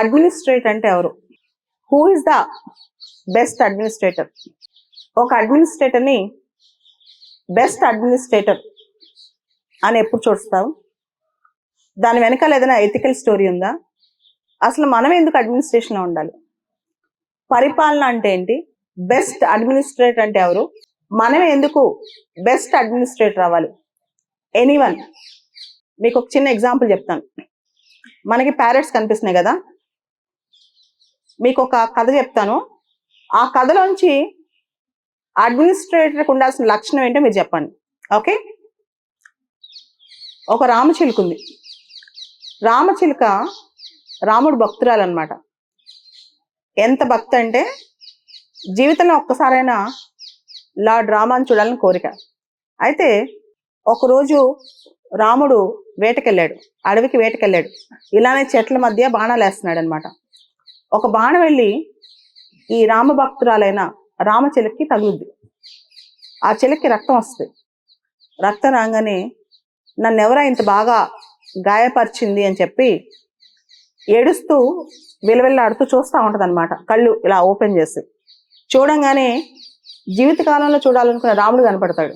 Administrator అంటే ఎవరు? Who is the best administrator? ఒక అడ్మినిస్ట్రేటర్ని బెస్ట్ అడ్మినిస్ట్రేటర్ అని ఎప్పుడు చూస్తావు? దాని వెనకాల ఏదైనా ఎథికల్ స్టోరీ ఉందా? అసలు మనం ఎందుకు అడ్మినిస్ట్రేషన్లో ఉండాలి? పరిపాలన అంటే ఏంటి? బెస్ట్ అడ్మినిస్ట్రేటర్ అంటే ఎవరు? మనమే ఎందుకు బెస్ట్ అడ్మినిస్ట్రేటర్ అవ్వాలి? ఎనీవన్. మీకు ఒక చిన్న ఎగ్జాంపుల్ చెప్తాను. మనకి ప్యారెట్స్ కనిపిస్తున్నాయి కదా, మీకు ఒక కథ చెప్తాను. ఆ కథలోంచి అడ్మినిస్ట్రేటర్కి ఉండాల్సిన లక్షణం ఏంటో మీరు చెప్పండి. ఓకే? ఒక రామచిలుక ఉంది. రామచిలుక రాముడు భక్తురాలన్నమాట. ఎంత భక్తి అంటే జీవితంలో ఒక్కసారైనా లార్డ్ రామాన్ని చూడాలని కోరిక. అయితే ఒకరోజు రాముడు వేటకెళ్ళాడు, అడవికి వేటకెళ్ళాడు. ఇలానే చెట్ల మధ్య బాణాలు వేస్తున్నాడు అనమాట. ఒక బాణం వెళ్ళి ఈ రామభక్తురాలైన రామచిలుకకి తగులుద్ది. ఆ చిలుకకి రక్తం వస్తుంది. రక్తం రాగానే నన్ను ఎవరా ఇంత బాగా గాయపరిచింది అని చెప్పి ఏడుస్తూ విలవిల్లాడుతూ చూస్తూ ఉంటుంది అనమాట, కళ్ళు ఇలా ఓపెన్ చేసి. చూడంగానే జీవితకాలంలో చూడాలనుకున్న రాముడు కనపడతాడు.